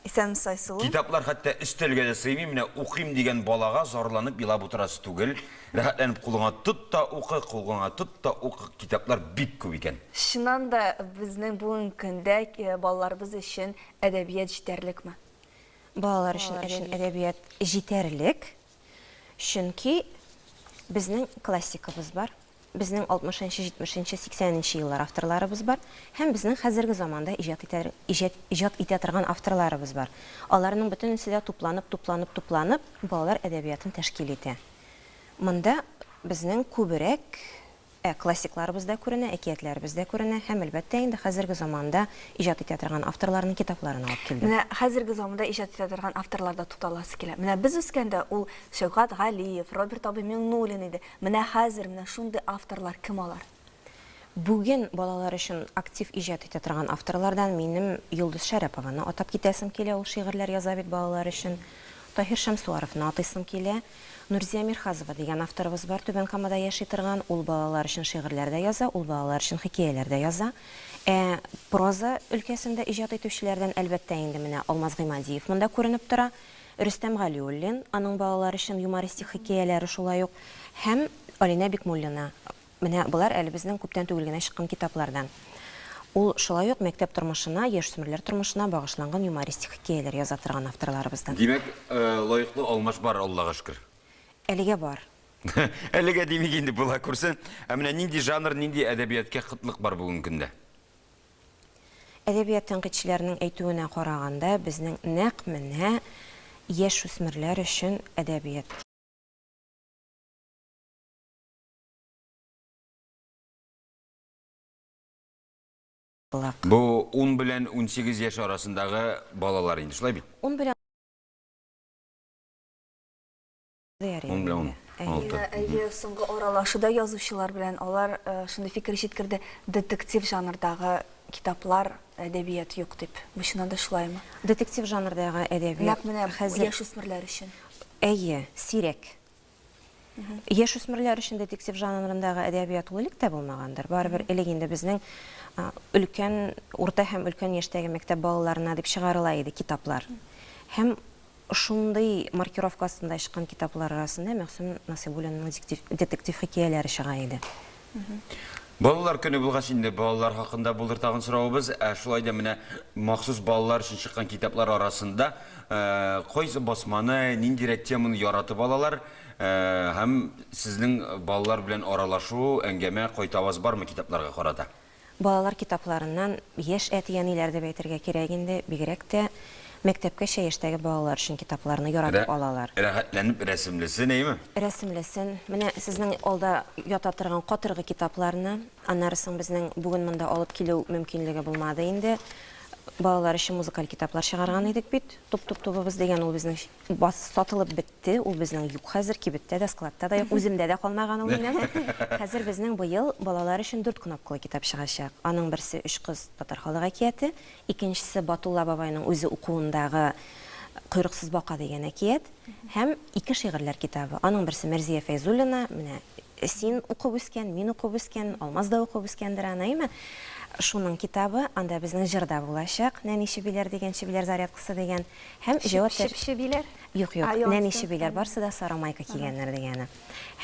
Исән сайсылу. Kitaplar hatta üstelge de sığmıyor. Mine okuyayım diyen balağa zorlanıp yılab oturası tügül. Rahatlanıp kulağına tut da oku, kulağına tut da oku. Kitaplar bit köp iken. Şundan da bizning bugun kunda balalarımız için edebiyat yeterlik mi? Балалар үшін әдебиет жетерлік. Чөнки безнең классикабыз бар. Безнең 60-нчы, 70-нчы, 80-нчы еллар авторларыбыз бар. Һәм безнең хәзерге заманда иҗат итә торган авторларыбыз бар. Аларның бөтенесе дә тупланып, балалар әдәбиятын тәшкил итә. Монда безнең күбрәк классикларыбыз да күренә, әкиятләребез дә күренә, һәм әлбәттә инде хәзерге заманда иҗат итә торган авторларның китапларын алып килдек. Менә хәзерге заманда иҗат итә торган авторларда тукталасы килә. Менә без үскәндә ул Шәүкәт Галиев, Роберт Абый Миңнуллин иде. Менә хәзер менә шундый авторлар кем алар? Бүген балалар өчен актив иҗат итә торган авторлардан минем Йолдыз Шәрәпованы атап китәсем килә, ул шигырьләр яза бит балалар өчен. Таһир Шәмсуаровны атыйсым килә. Нурзия Мирхазова дигән авторыбыз бар, Түбән Камада яши торган, ул балалар өчен шигырьләр дә яза, ул балалар өчен хикәяләр дә яза. Проза өлкәсендә иҗат итүчеләрдән әлбәттә инде менә Алмаз Гыймадиев монда күренеп тора. Рөстәм Галиуллин, аның балалар өчен юмористик хикәяләре шулай ук, һәм Алина Бикмуллина. Менә булар әле безнең күптән түгел генә чыккан китаплардан. Ул шулай ук мәктәп тормышына, яшь-үсмерләр тормышына багышланган юмористик хикәяләр яза торган авторларыбыздан. Димәк, лаеклы алмаш бар, Аллаһка шөкер. Әлегә бар. Әлегә димәк инде була күрсен. Ә менә нинди жанр, нинди әдәбиятка кытлык бар бүген көндә? Әдәбият тәнкыйтьчеләренең әйтүенә караганда, безнең нәкъ менә яшь-үсмерләр өчен әдәбият. Бу 10 белән 18 яшь арасындагы балалар инде, шулай бит? 10 белән 6. Әйе, соңгы аралашуда язучылар белән алар шундый фикер җиткерде, детектив жанрдагы китаплар әдәбият юк дип. Бу чыннан да шулаймы? Детектив жанрдагы әдәбият Нәкъ менә хәзер яшь-үсмерләр өчен. әйе, сирәк. Яшь-үсмерләр өчен детектив жанрындагы әдәбият ул элек тә булмагандыр. Барыбер элек инде безнең өлкән, урта һәм өлкән яшьтәге мәктәп балаларына дип чыгарыла иде китаплар. Һәм шундый маркировкасында чыккан китаплар арасында Мәхсүм Насыйбуллинның детектив хикәяләре чыга иде. Балалар көне булгач инде балалар хакында булдыр тагын соравыбыз. Шулай да менә махсус балалар өчен чыккан китаплар арасында кайсы басманы, ниндирәк теманы яратып алалар, һәм сезнең балалар белән аралашу, әңгәмә, кайтаваз бармы китапларга карата? Балалар китапларыннан яшь әти-әниләр дип әйтергә кирәк инде, бигрәк тә мәктәпкәчә яшьтәге балалар өчен китапларны яратып алалар. Рәхәтләнеп рәсемлесе нәйме? Рәсемлесен, менә сезнең алда ята торган катыргы китапларны, аннарысын безнең бүген монда алып килү мөмкинлеге булмады инде. Балалар өчен музыкаль китаплар чыгарган идек бит. Туп-туп-тубыбыз дигән ул безнең сатылып бетте, ул безнең юк хәзер кибеттә дә, складта да юк, үземдә дә калмаган ул минем. Хәзер безнең быел балалар өчен 4 кнопкалы китап чыгачак. Аның берсе Үч кыз татар халык әкияте, икенчесе Батулла бабайның үзе укуындагы Койрыксыз бака дигән әкият, һәм 2 шигырьләр китабы. Аның берсе Мәрзия Фәйзуллина, менә син укып үскән, мин укып үскән, Алмаз да укып үскәндер анаймы? Шуның китабы, анда безнең җырда булачак, Нәни Шибиләр дигән Шибиләр зарядкасы дигән, һәм җавап Шибиләр? Юк, Нәни Шибиләр барсы да сары майка кигәннәр дигәне.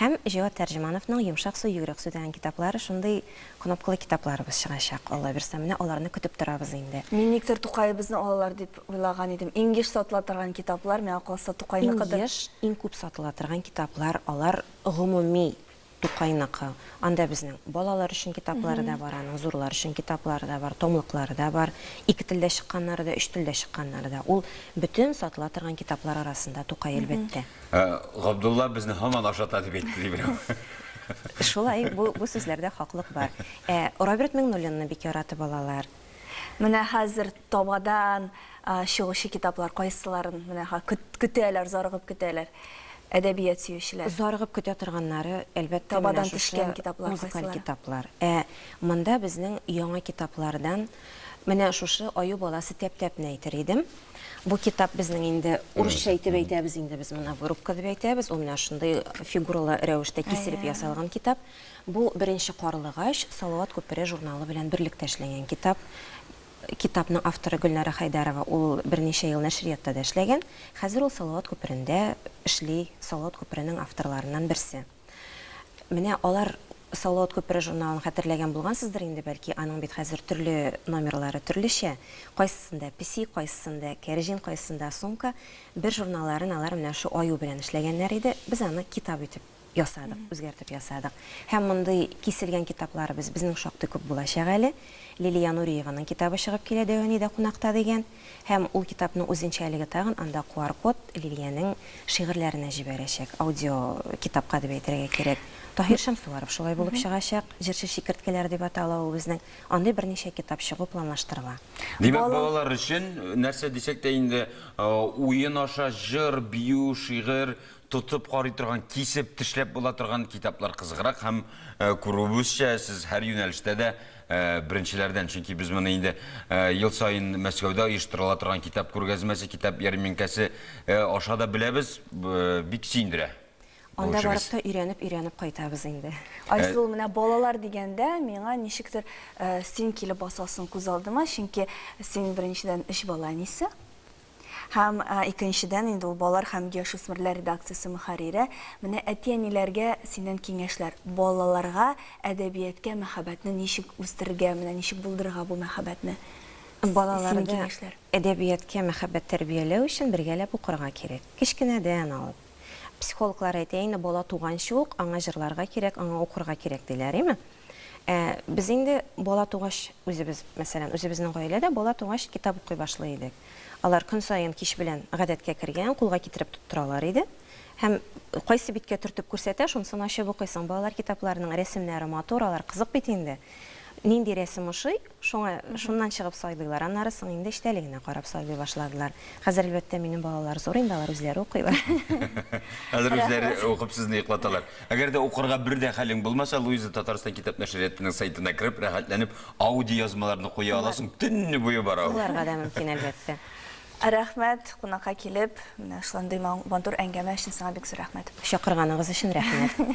Һәм Җават Тәрҗемановның Йомшак су, Йөгрек су дигән китаплары, шундый кнопкалы китапларыбыз чыгачак. Алла бирсә, менә аларны көтеп торабыз инде. Мин никтер Тукайыбызны алалар дип уйлаган идем. Иң еш сатыла торган китаплар, миңа калса Тукайныкыдыр. Иң еш, иң күп сатыла торган китаплар, алар гомуми Тукайныкы. Анда безнең балалар өчен китаплары да бар, аның зурлар өчен китаплары да бар, томлыклары да бар, 2 телдә чыкканнары да, 3 телдә чыкканнары да. Ул бөтен сатыла торган китаплар арасында Тукай әлбәттә. Габдулла безне һаман ашата дип әйтте дибрәм. Шулай, бу сүзләрдә хаклык бар. Роберт Миңнуллинны бик яратып алалар. Менә хәзер табадан чыгучы китаплар кайсыларын менә көтәләр, зарыгып көтәләр. Әдәбият сөючеләр. Зарыгып көтә торганнары әлбәттә табадан төшкән китаплар, музыкаль китаплар. Монда безнең яңа китаплардан менә шушы Аю баласы тәп-тәпне әйтер идем. Бу китап безнең инде урысча әйтеп әйтәбез инде, без моны вырубка дип әйтәбез. Ул менә шундый фигуралы рәвештә киселеп ясалган китап. Бу беренче Карлыгач Салават күпере журналы белән берлектә эшләнгән китап. китапның авторы Гөлнара Хайдарова, ул берничә ел нәшриятта да эшләгән. Хәзер ул Салават күперендә эшли, Салават күперенең авторларыннан берсе. Менә алар Салават күпере журналын хәтерләгән булгансыздыр инде, бәлки аның бит хәзер төрле номерлары төрлечә. Кайсысында песи, кайсысында кәрҗин, кайсысында сумка. Бер журналларын алар менә шу аю белән эшләгәннәр иде. Без аны китап итеп ясадык, үзгәртеп ясадык. Һәм мондый киселгән китапларыбыз безнең шактый күп булачак әле. Лилия Нуриеваның китабы чыгып килә Дәванидә кунакта дигән. Һәм ул китапның үзенчәлеге тагын анда QR-код Лилияның шигырьләренә җибәрәчәк. Аудио китапка дип әйтергә кирәк. Таһир Шәмсуларов шулай булып чыгачак. Җырчы шикерткәләр дип атала ул безнең. Андый берничә китап чыгу планлаштырыла. Димәк, балалар өчен нәрсә дисәк тә инде уен аша җыр, бию, шигырь тотып карый торган, кисеп, тешләп була торган китаплар кызыграк һәм күрүебезчә сез һәр юнәлештә дә беренчеләрдән, чөнки без моны инде ел саен Мәскәүдә оештырыла торган китап күргәзмәсе, китап ярминкәсе аша да беләбез, бик сөендерә. Анда барып та өйрәнеп кайтабыз инде. Айсул, менә балалар дигәндә, миңа ничектер син килеп басасың күз алдыма, чөнки син беренчедән 3 бала әнисе. Һәм икенчедән инде ул балалар һәм яшүсмерләр редакциясе мөхәррире. Менә әти-әниләргә синнән киңәшләр. Балаларга әдәбиятка мәхәббәтне ничек үстерергә, менә ничек булдырырга бу мәхәббәтне? Балаларга әдәбиятка мәхәббәт тәрбияләү өчен бергәләп укырга кирәк. Кичкенәдән алып. Психологлар әйтә инде, бала туганчы ук аңа җырларга кирәк, аңа укырга кирәк диләр, име? Без инде бала тугач үзебез, мәсәлән, үзебезнең гаиләдә бала тугач китап укый башлый идек. Алар көн саен кич белән гадәткә кергән, кулга китереп тоттыралар иде. Һәм кайсы биткә төртеп күрсәтә, шунысын ачып укыйсың. Балалар китапларының рәсемнәре матур, алар кызык бит инде. Нинди рәсем ошый, шуннан чыгып сайлыйлар. Аннары соң инде эчтәлегенә карап сайлый башладылар. Хәзер әлбәттә минем балалар зур инде, алар үзләре укыйлар. Хәзер үзләре укып сезне йоклаталар. Әгәр дә укырга бер дә хәлең булмаса, Луиза Татарстан китап нәшриятының сайтына кирип, рәхәтләнеп, аудио язмаларны куя аласың, төнне буе бара. Уларга да мөмкин әлбәттә. Рәхмәт, кунакка килеп, менә шулай матур әңгәмә өчен сиңа бик зур рәхмәт. Чакырганыгыз өчен рәхмәт.